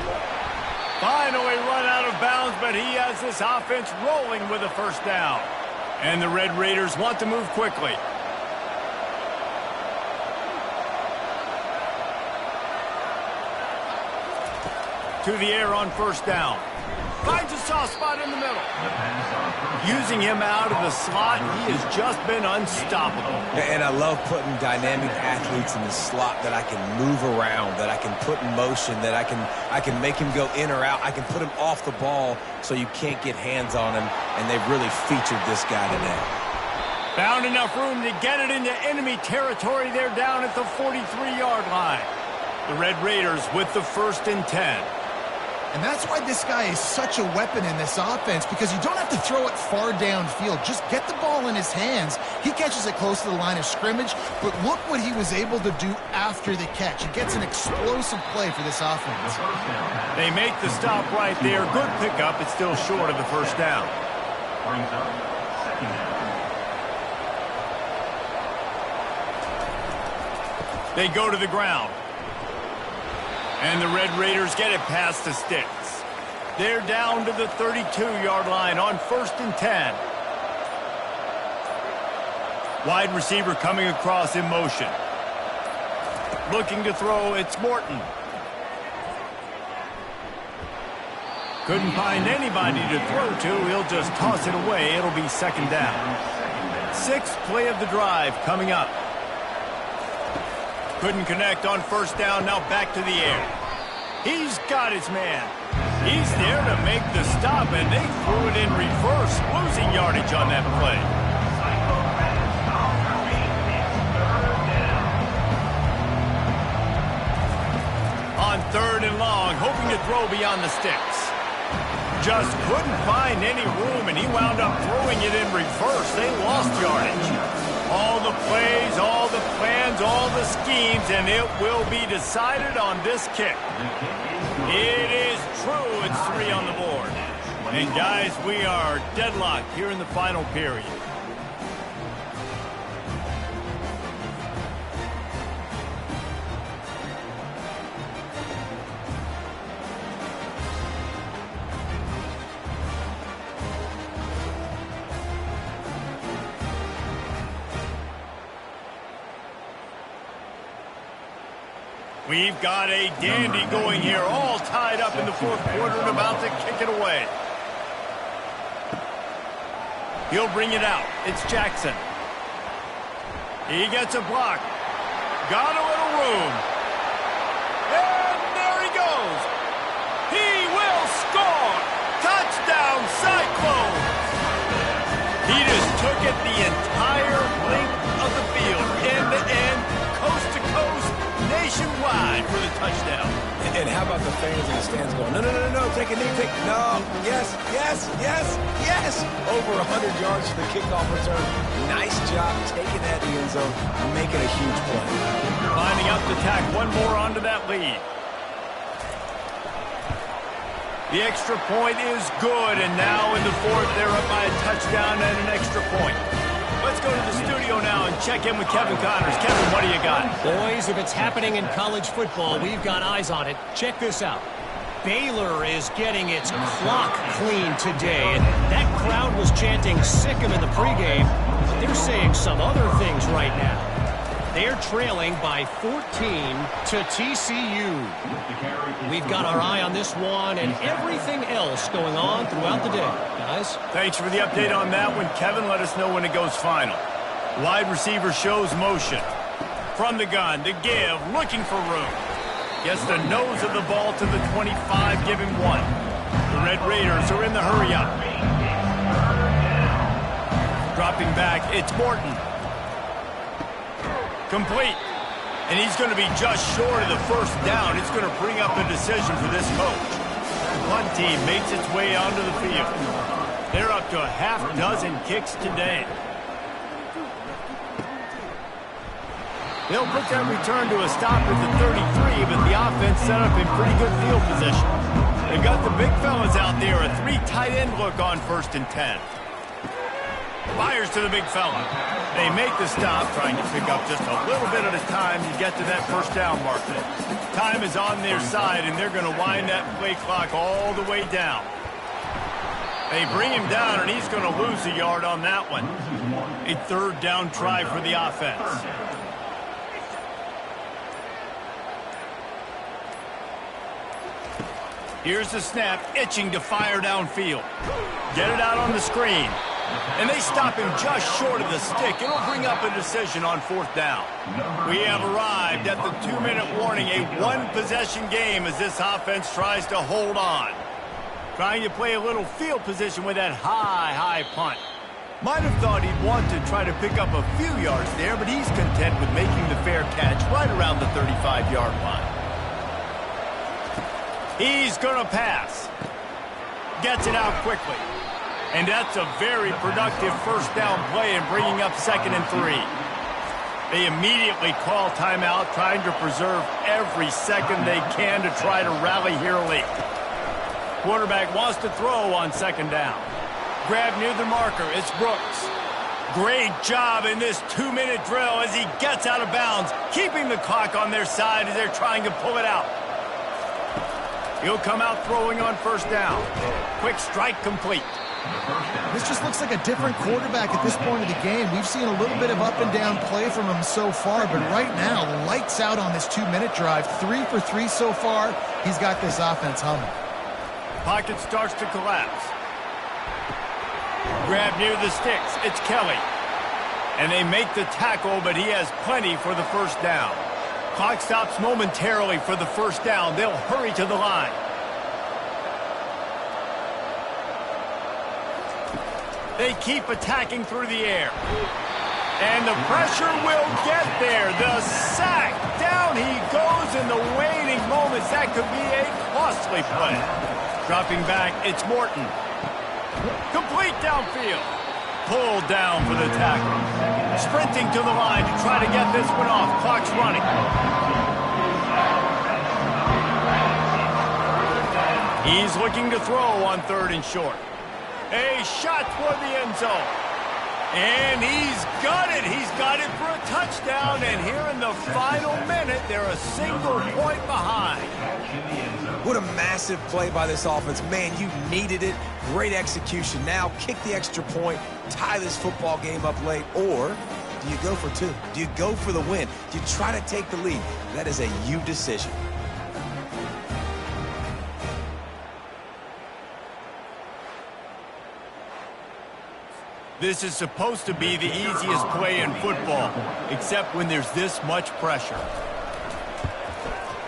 Finally run out of bounds, but he has this offense rolling with a first down. And the Red Raiders want to move quickly. To the air on first down. Finds a soft spot in the middle. Using him out of the slot, he has just been unstoppable. And I love putting dynamic athletes in the slot that I can move around, that I can put in motion, that I can make him go in or out. I can put him off the ball so you can't get hands on him, and they've really featured this guy today. Found enough room to get it into enemy territory. They're down at the 43-yard line. The Red Raiders with the 1st and 10. And that's why this guy is such a weapon in this offense, because you don't have to throw it far downfield. Just get the ball in his hands. He catches it close to the line of scrimmage, but look what he was able to do after the catch. He gets an explosive play for this offense. They make the stop right there. Good pickup. It's still short of the first down. Brings up second down. They go to the ground. And the Red Raiders get it past the sticks. They're down to the 32-yard line on 1st and 10. Wide receiver coming across in motion. Looking to throw, it's Morton. Couldn't find anybody to throw to. He'll just toss it away. It'll be 2nd down. 6th play of the drive coming up. Couldn't connect on 1st down. Now back to the air. He's got his man. He's there to make the stop, and they threw it in reverse, losing yardage on that play. On 3rd and long, hoping to throw beyond the sticks. Just couldn't find any room, and he wound up throwing it in reverse. They lost yardage. All the plays, all the plans, all the schemes, and it will be decided on this kick. It is true. It's 3 on the board. And, guys, we are deadlocked here in the final period. We've got a dandy going here, all tied up in the 4th quarter and about to kick it away. He'll bring it out. It's Jackson. He gets a block. Got a little room. And there he goes. He will score. Touchdown, Cyclones. He just took it the entire length of the field, end to end, coast to coast, nationwide for the touchdown. And how about the fans in the stands going, no, no, no, no, take a knee, no, yes, yes, yes, yes. Over 100 yards for the kickoff return. Nice job taking that in the end zone, making a huge play. Lining up to tack one more onto that lead. The extra point is good, and now in the 4th, they're up by a touchdown and an extra point. Let's go to the studio now and check in with Kevin Connors. Kevin, what do you got? Boys, if it's happening in college football, we've got eyes on it. Check this out. Baylor is getting its clock clean today. And that crowd was chanting "sick 'em" in the pregame, but they're saying some other things right now. They're trailing by 14 to TCU. We've got our eye on this one and everything else going on throughout the day. Guys? Thanks for the update on that one, Kevin. Let us know when it goes final. Wide receiver shows motion. From the gun, to give, looking for room. Gets the nose of the ball to the 25, give him 1. The Red Raiders are in the hurry-up. Dropping back, it's Morton. Complete. And he's going to be just short of the 1st down. It's going to bring up a decision for this coach. The punt team makes its way onto the field. They're up to a half dozen kicks today. They'll put that return to a stop at the 33, but the offense set up in pretty good field position. They've got the big fellas out there, a 3 tight end look on 1st and 10. Fires to the big fella. They make the stop, trying to pick up just a little bit at a time to get to that 1st down marker. Time is on their side, and they're going to wind that play clock all the way down. They bring him down, and he's going to lose a yard on that one. A 3rd down try for the offense. Here's the snap, itching to fire downfield. Get it out on the screen. And they stop him just short of the stick. It'll bring up a decision on 4th down. We have arrived at the 2-minute warning, a 1-possession game as this offense tries to hold on. Trying to play a little field position with that high punt. Might have thought he'd want to try to pick up a few yards there, but he's content with making the fair catch right around the 35-yard line. He's going to pass. Gets it out quickly. And that's a very productive 1st down play and bringing up 2nd and 3. They immediately call timeout, trying to preserve every second they can to try to rally here late. Quarterback wants to throw on 2nd down. Grab near the marker. It's Brooks. Great job in this 2-minute drill as he gets out of bounds, keeping the clock on their side as they're trying to pull it out. He'll come out throwing on first down. Quick strike complete. This just looks like a different quarterback at this point of the game. We've seen a little bit of up and down play from him so far, but right now, lights out on this 2-minute drive. 3 for 3 so far. He's got this offense humming. Pocket starts to collapse. Grab near the sticks. It's Kelly. And they make the tackle, but he has plenty for the first down. Clock stops momentarily for the first down. They'll hurry to the line. They keep attacking through the air. And the pressure will get there. The sack. Down he goes in the waiting moments. That could be a costly play. Dropping back, it's Morton. Complete downfield. Pulled down for the tackle. Sprinting to the line to try to get this one off. Clock's running. He's looking to throw on 3rd and short. A shot toward the end zone. And he's got it. He's got it for a touchdown. And here in the final minute, they're a single point behind. What a massive play by this offense. Man, you needed it. Great execution. Now kick the extra point, tie this football game up late, or do you go for 2? Do you go for the win? Do you try to take the lead? That is a you decision. This is supposed to be the easiest play in football, except when there's this much pressure.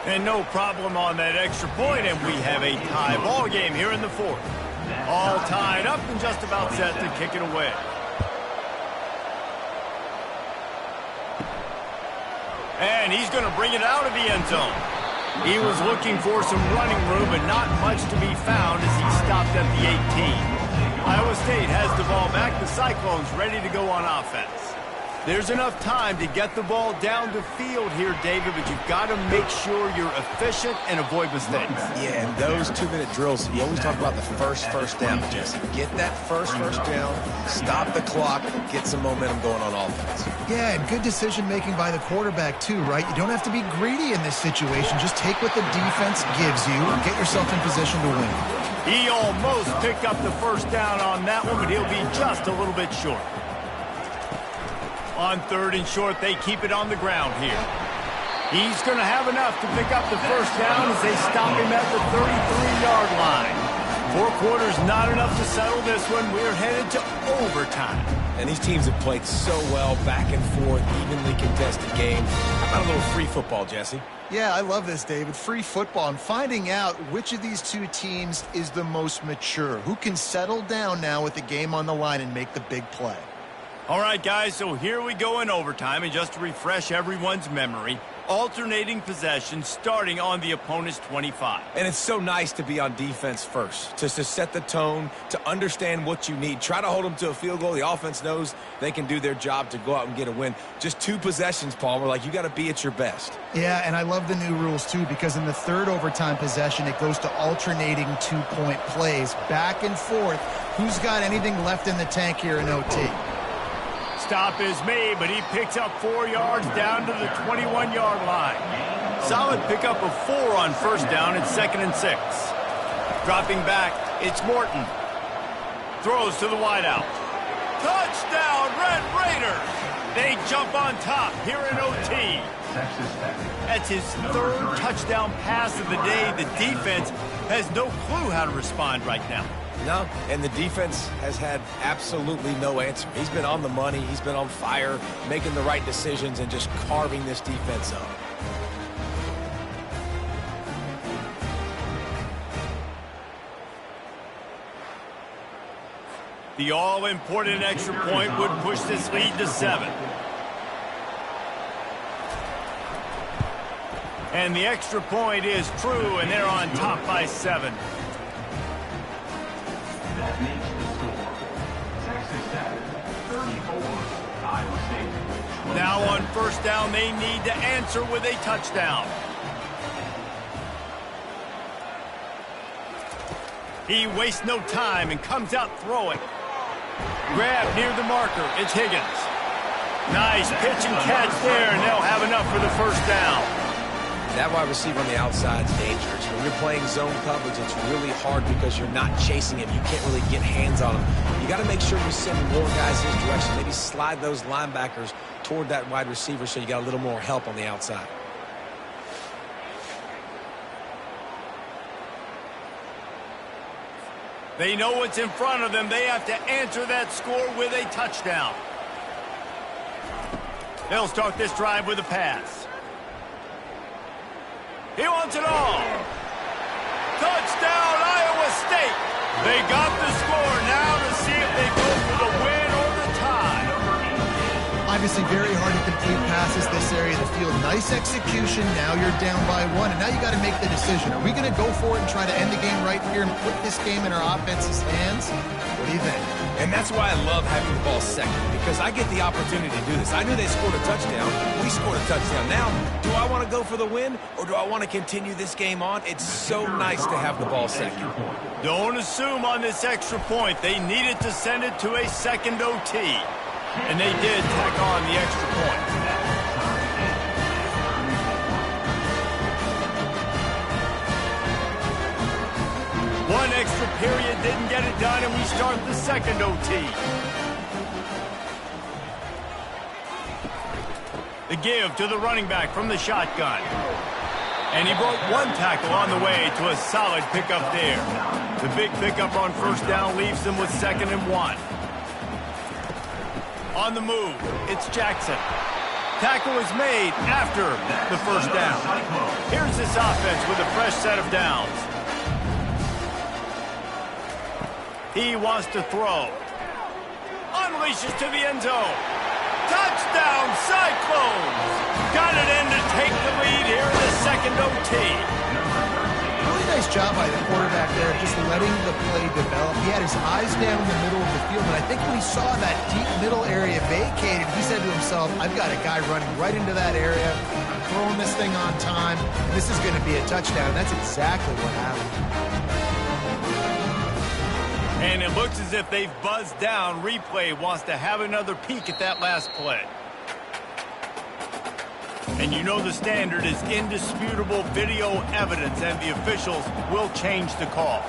And no problem on that extra point, and we have a tie ball game here in the 4th. All tied up and just about set to kick it away. And he's going to bring it out of the end zone. He was looking for some running room, but not much to be found as he stopped at the 18. Iowa State has the ball back. The Cyclones ready to go on offense. There's enough time to get the ball down the field here, David, but you've got to make sure you're efficient and avoid mistakes. Yeah, and those 2-minute drills, you always talk about the first down, Jesse. Get that first down, stop the clock, get some momentum going on offense. Yeah, and good decision-making by the quarterback, too, right? You don't have to be greedy in this situation. Just take what the defense gives you and get yourself in position to win. He almost picked up the first down on that one, but he'll be just a little bit short. On 3rd and short, they keep it on the ground here. He's going to have enough to pick up the first down as they stop him at the 33-yard line. 4 quarters, not enough to settle this one. We're headed to overtime. And these teams have played so well, back and forth, evenly contested game. How about a little free football, Jesse? Yeah, I love this, David. Free football and finding out which of these 2 teams is the most mature. Who can settle down now with the game on the line and make the big play? All right, guys, so here we go in overtime, and just to refresh everyone's memory, alternating possession starting on the opponent's 25. And it's so nice to be on defense first, just to set the tone, to understand what you need. Try to hold them to a field goal. The offense knows they can do their job to go out and get a win. Just 2 possessions, Palmer, like you got to be at your best. Yeah, and I love the new rules, too, because in the 3rd overtime possession, it goes to alternating 2-point plays, back and forth. Who's got anything left in the tank here in OT? Stop is made, but he picks up 4 yards down to the 21-yard line. Solid pickup of 4 on first down at 2nd and 6. Dropping back, it's Morton. Throws to the wideout. Touchdown, Red Raiders! They jump on top here in OT. That's his 3rd touchdown pass of the day. The defense has no clue how to respond right now. No, and the defense has had absolutely no answer. He's been on the money. He's been on fire, making the right decisions and just carving this defense up. The all-important extra point would push this lead to 7. And the extra point is true, and they're on top by 7. That makes the score. Texas Tech, 34, Iowa State. Now on first down, they need to answer with a touchdown. He wastes no time and comes out throwing. grab near the marker. It's Higgins. Nice pitch and catch there, and they'll have enough for the first down. That wide receiver on the outside is dangerous. When you're playing zone coverage, it's really hard because you're not chasing him. You can't really get hands on him. You got to make sure you send more guys his direction. Maybe slide those linebackers toward that wide receiver so you got a little more help on the outside. They know what's in front of them. They have to answer that score with a touchdown. They'll start this drive with a pass. He wants it all. Touchdown, Iowa State. They got the score. Now to see if they go for the win or the tie. Obviously very hard to complete passes this area of the field. Nice execution. Now you're down by 1, and now you got to make the decision. Are we going to go for it and try to end the game right here and put this game in our offense's hands? What do you think? And that's why I love having the ball second, because I get the opportunity to do this. I knew they scored a touchdown. We scored a touchdown. Now, do I want to go for the win, or do I want to continue this game on? It's so nice to have the ball second. Don't assume on this extra point. They needed to send it to a second OT. And they did tack on the extra point. One extra period didn't get it done, and we start the second OT. The give to the running back from the shotgun. And he broke one tackle on the way to a solid pickup there. The big pickup on first down leaves them with 2nd and 1. On the move, it's Jackson. Tackle is made after the first down. Here's this offense with a fresh set of downs. He wants to throw. Unleashes to the end zone. Touchdown, Cyclones! Got it in to take the lead here in the second OT. Really nice job by the quarterback there, just letting the play develop. He had his eyes down in the middle of the field, and I think when he saw that deep middle area vacated, he said to himself, I've got a guy running right into that area. I'm throwing this thing on time, and this is going to be a touchdown. That's exactly what happened. And it looks as if they've buzzed down. Replay wants to have another peek at that last play. And you know the standard is indisputable video evidence, and the officials will change the call.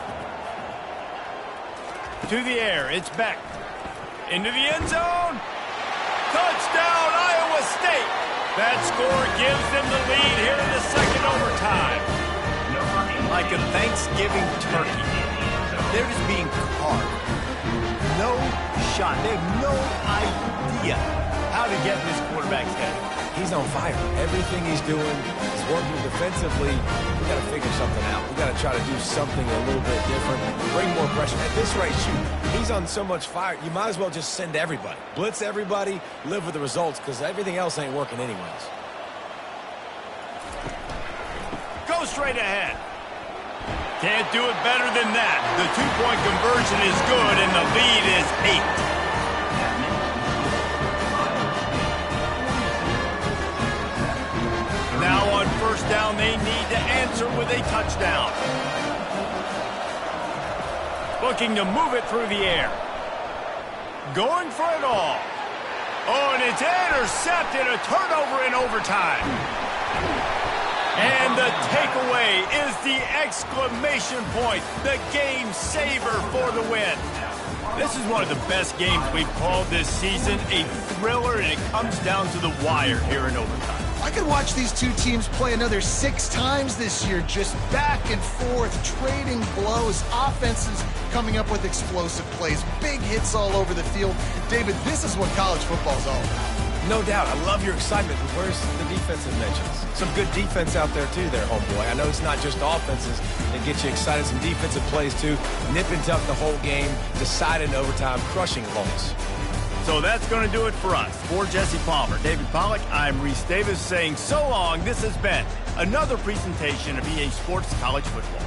To the air, it's Beck. Into the end zone. Touchdown, Iowa State. That score gives them the lead here in the second overtime. Like a Thanksgiving turkey. They're just being carved. No shot. They have no idea how to get in this quarterback's head. He's on fire. Everything he's doing is working defensively. We got to figure something out. We got to try to do something a little bit different. Bring more pressure. At this rate, shoot, he's on so much fire, you might as well just send everybody. Blitz everybody, live with the results, because everything else ain't working anyways. Go straight ahead. Can't do it better than that. The two-point conversion is good, and the lead is 8. Now on first down, they need to answer with a touchdown. Looking to move it through the air. Going for it all. Oh, and it's intercepted. A turnover in overtime. And the takeaway is the exclamation point, the game saver for the win. This is one of the best games we've called this season, a thriller, and it comes down to the wire here in overtime. I could watch these two teams play another 6 times this year, just back and forth, trading blows, offenses coming up with explosive plays, big hits all over the field. David, this is what college football is all about. No doubt. I love your excitement. But where's the defensive mentions? Some good defense out there, too, there, homeboy. I know it's not just offenses that get you excited. Some defensive plays, too. Nip and tuck the whole game. Decide in overtime. Crushing loss. So that's going to do it for us. For Jesse Palmer, David Pollack, I'm Reese Davis saying so long. This has been another presentation of EA Sports College Football.